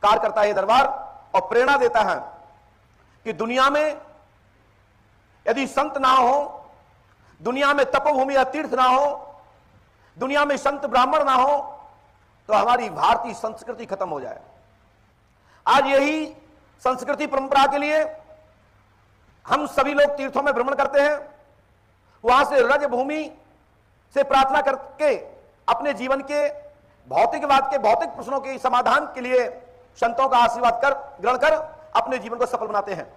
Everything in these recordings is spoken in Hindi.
कार्य करता है ये दरबार, और प्रेरणा देता है कि दुनिया में यदि संत ना हो, दुनिया में तपोभूमि या तीर्थ ना हो, दुनिया में संत ब्राह्मण ना हो, तो हमारी भारतीय संस्कृति खत्म हो जाए। आज यही संस्कृति परंपरा के लिए हम सभी लोग तीर्थों में भ्रमण करते हैं, वहां से रज भूमि से प्रार्थना करके अपने जीवन के भौतिकवाद के भौतिक प्रश्नों के समाधान के लिए संतों का आशीर्वाद कर ग्रहण कर अपने जीवन को सफल बनाते हैं।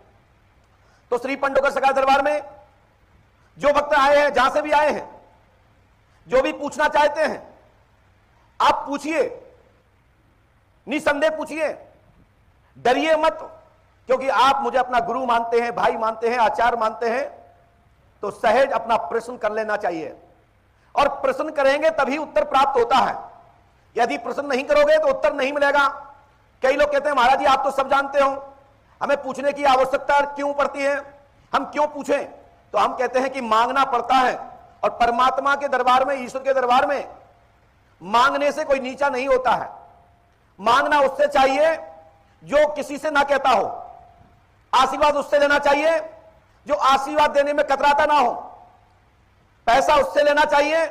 तो श्री पंडोकर सरकार दरबार में जो भक्त आए हैं, जहां से भी आए हैं, जो भी पूछना चाहते हैं आप पूछिए, निसंदेह पूछिए, डरिए मत, क्योंकि आप मुझे अपना गुरु मानते हैं, भाई मानते हैं, आचार्य मानते हैं, तो सहज अपना प्रश्न कर लेना चाहिए। और प्रश्न करेंगे तभी उत्तर प्राप्त होता है, यदि प्रश्न नहीं करोगे तो उत्तर नहीं मिलेगा। कई लोग कहते हैं महाराज जी आप तो सब जानते हो, हमें पूछने की आवश्यकता क्यों पड़ती है, हम क्यों पूछें? तो हम कहते हैं कि मांगना पड़ता है, और परमात्मा के दरबार में, ईश्वर के दरबार में मांगने से कोई नीचा नहीं होता है। मांगना उससे चाहिए जो किसी से ना कहता हो, आशीर्वाद उससे लेना चाहिए जो आशीर्वाद देने में कतराता ना हो, पैसा उससे लेना चाहिए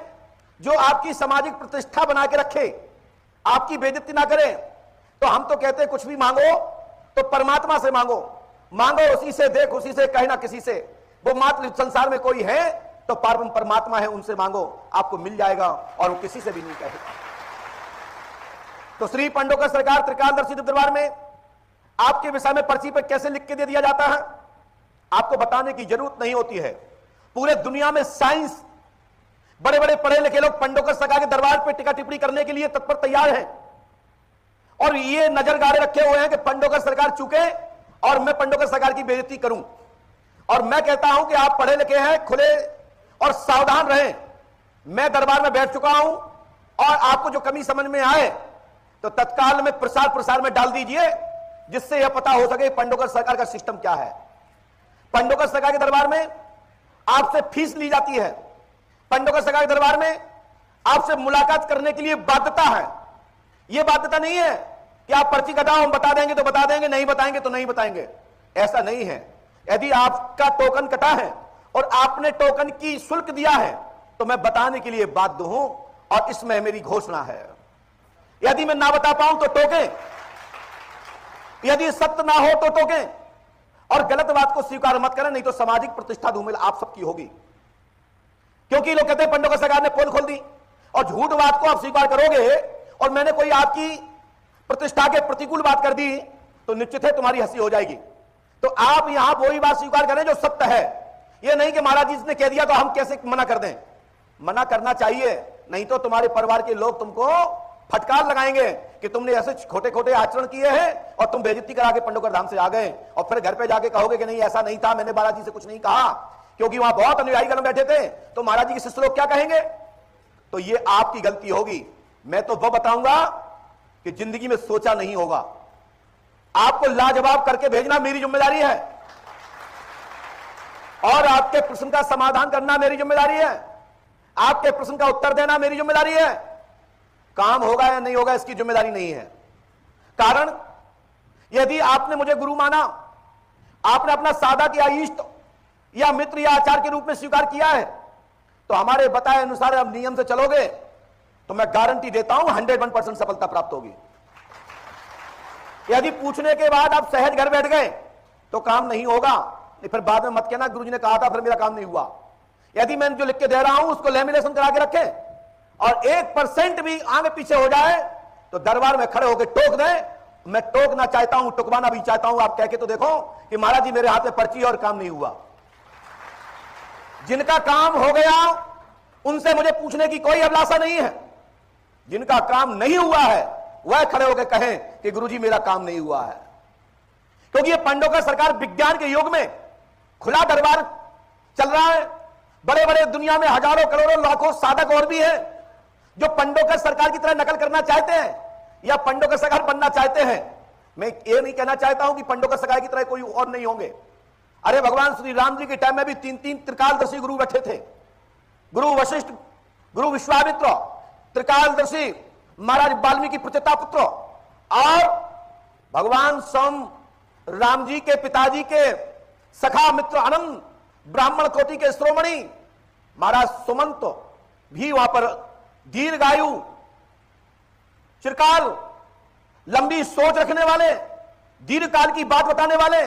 जो आपकी सामाजिक प्रतिष्ठा बना के रखे, आपकी बेइज्जती ना करे। तो हम तो कहते हैं कुछ भी मांगो तो परमात्मा से मांगो, मांगो उसी से, देख उसी से, कहे ना किसी से। वो मात्र संसार में कोई है तो परमात्मा है, उनसे मांगो, आपको मिल जाएगा, और वो किसी से भी नहीं कहेगा। तो श्री पंडोकर सरकार त्रिकालदर्शी दरबार में आपके विषय में पर्ची पर कैसे लिख के दे दिया जाता है, आपको बताने की जरूरत नहीं होती है। पूरे दुनिया में साइंस, बड़े बड़े पढ़े लिखे लोग पंडोकर सरकार के दरबार पर टीका टिप्पणी करने के लिए तत्पर तैयार हैं, और ये नजर गाड़े रखे हुए हैं कि पंडोकर सरकार चूके और मैं पंडोकर सरकार की बेइज्जती करूं। और मैं कहता हूं कि आप पढ़े लिखे हैं, खुले और सावधान रहें। मैं दरबार में बैठ चुका हूं, और आपको जो कमी समझ में आए तो तत्काल में प्रसार में डाल दीजिए, जिससे यह पता हो सके पंडोकर सरकार का सिस्टम क्या है। पंडोकर सरकार के दरबार में आपसे फीस ली जाती है, पंडोकर सरकार के दरबार में आपसे मुलाकात करने के लिए बाध्यता है। यह बाध्यता नहीं है कि आप पर्ची कटाओ, हम बता देंगे तो बता देंगे, नहीं बताएंगे तो नहीं बताएंगे, ऐसा नहीं है। यदि आपका टोकन कटा है और आपने टोकन की शुल्क दिया है तो मैं बताने के लिए बाध्य हूं, और इसमें मेरी घोषणा है। यदि मैं ना बता पाऊं तो टोकें, यदि सत्य ना हो तो टोकें, और गलत बात को स्वीकार मत करें, नहीं तो सामाजिक प्रतिष्ठा धूमिल आप सबकी होगी। क्योंकि लोग कहते हैं पंडोकर सरकार ने पोल खोल दी, और झूठ बात को आप स्वीकार करोगे और मैंने कोई आपकी प्रतिष्ठा के प्रतिकूल बात कर दी तो निश्चित है तुम्हारी हंसी हो जाएगी। तो आप यहां वही बात स्वीकार करें जो सत्य है। यह नहीं कि महाराज जी ने कह दिया तो हम कैसे मना कर दें। मना करना चाहिए, नहीं तो तुम्हारे परिवार के लोग तुमको फटकार लगाएंगे कि तुमने ऐसे खोटे खोटे आचरण किए हैं और तुम बेइज्जती करा के पंडोकर धाम से आ गए, और फिर घर पे जाके कहोगे कि नहीं ऐसा नहीं था, मैंने महाराज जी से कुछ नहीं कहा, क्योंकि वहां बहुत अनुयायी गण बैठे थे, तो महाराज जी के शिष्य लोग क्या कहेंगे। तो ये आपकी गलती होगी। मैं तो वो बताऊंगा कि जिंदगी में सोचा नहीं होगा, आपको लाजवाब करके भेजना मेरी जिम्मेदारी है, और आपके प्रश्न का समाधान करना मेरी जिम्मेदारी है, आपके प्रश्न का उत्तर देना मेरी जिम्मेदारी है। काम होगा या नहीं होगा इसकी जिम्मेदारी नहीं है। कारण यदि आपने मुझे गुरु माना, आपने अपना साधक या इष्ट या मित्र या आचार्य के रूप में स्वीकार किया है, तो हमारे बताए अनुसार अब नियम से चलोगे तो मैं गारंटी देता हूं 101% सफलता प्राप्त होगी। यदि पूछने के बाद आप सहज घर बैठ गए तो काम नहीं होगा, नहीं फिर बाद में मत कहना गुरुजी ने कहा था फिर मेरा काम नहीं हुआ। यदि मैं जो लिख के दे रहा हूं उसको लेमिनेशन करा के रखे और 1% भी आगे पीछे हो जाए तो दरबार में खड़े होकर टोक दें। मैं टोकना चाहता हूं, टुकवाना भी चाहता हूं। आप कह के तो देखो कि महाराज जी मेरे हाथ में पर्ची और काम नहीं हुआ। जिनका काम हो गया उनसे मुझे पूछने की कोई अभिलाषा नहीं है, जिनका काम नहीं हुआ है वह खड़े होकर कहें कि गुरुजी मेरा काम नहीं हुआ है। क्योंकि ये पंडोकर सरकार विज्ञान के युग में खुला दरबार चल रहा है। बड़े बड़े दुनिया में हजारों करोड़ों लाखों साधक और भी हैं जो पंडोकर सरकार की तरह नकल करना चाहते हैं या पंडोकर सरकार बनना चाहते हैं। मैं ये नहीं कहना चाहता हूं कि पंडोकर सरकार की तरह कोई और नहीं होंगे। अरे भगवान श्री राम जी के टाइम में भी 3 त्रिकालदर्शी गुरु बैठे थे, गुरु वशिष्ठ, गुरु विश्वामित्र, त्रिकालदर्शी महाराज वाल्मीकि प्रचेता पुत्र और भगवान स्वयं राम जी के पिताजी के सखा मित्र आनंद ब्राह्मण कोटि के श्रोमणी महाराज सुमंत भी वहां पर दीर्घायु चिरकाल लंबी सोच रखने वाले दीर्घकाल की बात बताने वाले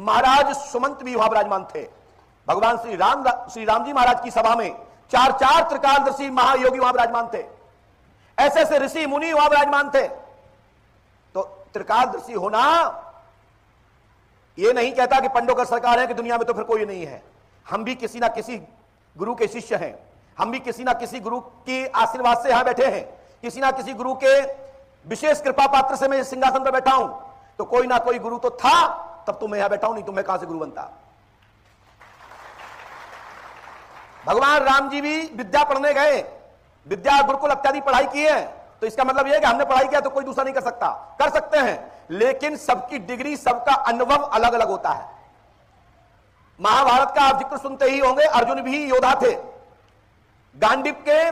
महाराज सुमंत भी वहां विराजमान थे। भगवान श्री राम जी महाराज की सभा में चार त्रिकालदर्शी महायोगी वहां विराजमान थे। ऐसे ऐसे ऋषि मुनि वहां विराजमान थे। तो त्रिकालदर्शी होना यह नहीं कहता कि पंडोकर सरकार है कि दुनिया में तो फिर कोई नहीं है। हम भी किसी ना किसी गुरु के शिष्य हैं, हम भी किसी ना किसी गुरु के आशीर्वाद से यहां बैठे हैं, किसी ना किसी गुरु के विशेष कृपा पात्र से मैं सिंहासन पर बैठा हूं। तो कोई ना कोई गुरु तो था, तब तो मैं यहां बैठा हूं, नहीं तो मैं कहां से गुरु बनता। भगवान राम जी भी विद्या पढ़ने गए, विद्या गुरुकुल इत्यादि पढ़ाई की है। तो इसका मतलब यह है कि हमने पढ़ाई किया तो कोई दूसरा नहीं कर सकता, कर सकते हैं, लेकिन सबकी डिग्री सबका अनुभव अलग अलग होता है। महाभारत का आप जिक्र सुनते ही होंगे, अर्जुन भी योद्धा थे, गांडीव के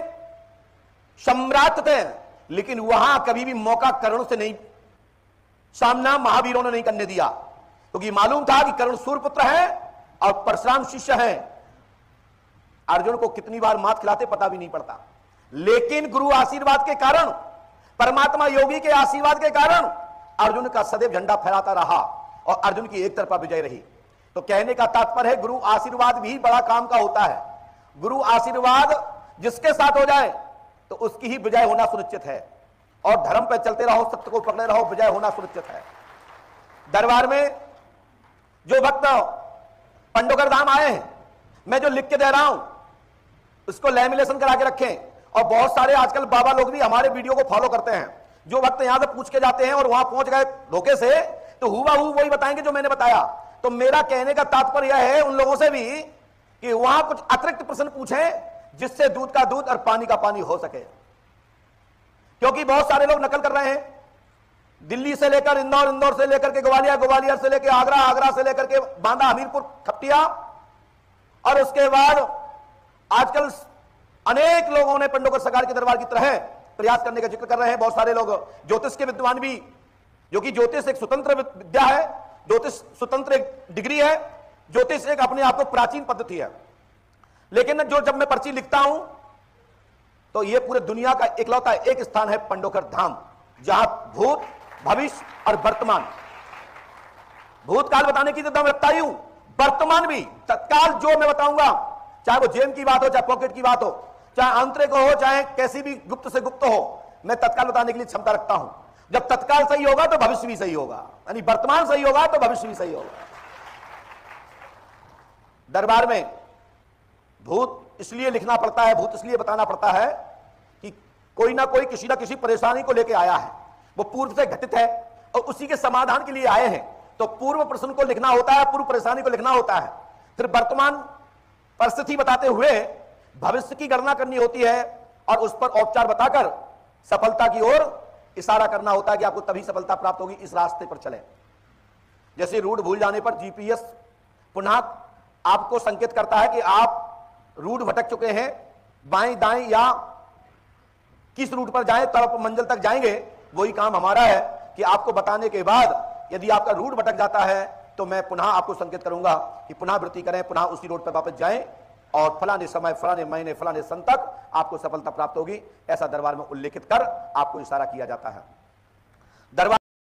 सम्राट थे, लेकिन वहां कभी भी मौका कर्ण से नहीं सामना महावीरों ने नहीं करने दिया, क्योंकि मालूम था कि कर्ण सूर्यपुत्र है और परशुराम शिष्य है। अर्जुन को कितनी बार मात खिलाते पता भी नहीं पड़ता, लेकिन गुरु आशीर्वाद के कारण, परमात्मा योगी के आशीर्वाद के कारण अर्जुन का सदैव झंडा फहराता रहा और अर्जुन की एक तरफा विजय रही। तो कहने का तात्पर्य है गुरु आशीर्वाद भी बड़ा काम का होता है। गुरु आशीर्वाद जिसके साथ हो जाए तो उसकी ही विजय होना सुनिश्चित है। और धर्म पर चलते रहो, सत्य को पकड़े रहो, विजय होना सुनिश्चित है। दरबार में जो भक्त पंडोकर धाम आए हैं, मैं जो लिख के दे रहा हूं उसको लैमिनेशन करा के रखें। और बहुत सारे आजकल बाबा लोग भी हमारे वीडियो को फॉलो करते हैं। जो भक्त यहां से पूछ के जाते हैं और वहां पहुंच गए धोखे से, तो हुबहू वही बताएंगे जो मैंने बताया। तो मेरा कहने का तात्पर्य यह है उन लोगों से भी कि वहां कुछ अतिरिक्त प्रश्न पूछें जिससे दूध का दूध और पानी का पानी हो सके, क्योंकि बहुत सारे लोग नकल कर रहे हैं। दिल्ली से लेकर इंदौर, इंदौर से लेकर के ग्वालियर, ग्वालियर से लेकर आगरा, आगरा से लेकर के बांदा, हमीरपुर, खपटिया, और उसके बाद आजकल अनेक लोगों ने पंडोकर सरकार के दरबार की तरह प्रयास करने का जिक्र कर रहे हैं। बहुत सारे लोग ज्योतिष के विद्वान भी, जो कि ज्योतिष एक स्वतंत्र विद्या है, ज्योतिष स्वतंत्र एक डिग्री है, ज्योतिष एक अपने आप को प्राचीन पद्धति है। लेकिन जो जब मैं पर्ची लिखता हूं तो यह पूरे दुनिया का इकलौता एक स्थान है पंडोकर धाम, जहां भूत, भविष्य और वर्तमान, भूतकाल बताने की तो दम रखता ही हूं, वर्तमान भी तत्काल जो मैं बताऊंगा, चाहे वो जेब की बात हो, चाहे पॉकेट की बात हो, चाहे आंतरिक हो, चाहे कैसी भी गुप्त से गुप्त हो, मैं तत्काल बताने के लिए क्षमता रखता हूं। जब तत्काल सही होगा तो भविष्य भी सही होगा, यानी वर्तमान सही होगा तो भविष्य भी सही होगा। दरबार में भूत इसलिए लिखना पड़ता है, भूत इसलिए बताना पड़ता है कि कोई ना कोई किसी ना किसी परेशानी को लेकर आया है, वो पूर्व से घटित है और उसी के समाधान के लिए आए हैं। तो पूर्व प्रश्न को लिखना होता है, पूर्व परेशानी को लिखना होता है, फिर वर्तमान परिस्थिति बताते हुए भविष्य की गणना करनी होती है और उस पर औपचार बताकर सफलता की ओर इशारा करना होता है कि आपको तभी सफलता प्राप्त होगी, इस रास्ते पर चले। जैसे रूट भूल जाने पर जीपीएस पुनः आपको संकेत करता है कि आप रूट भटक चुके हैं, बाएं दाएं या किस रूट पर जाएं तब मंजिल तक जाएंगे। वही काम हमारा है कि आपको बताने के बाद यदि आपका रूट भटक जाता है तो मैं पुनः आपको संकेत करूंगा कि पुनः वृत्ति करें, पुनः उसी रोड पर वापस जाएं और फलाने समय, फलाने महीने, फलाने सन तक आपको सफलता प्राप्त होगी। ऐसा दरबार में उल्लेखित कर आपको इशारा किया जाता है। दरबार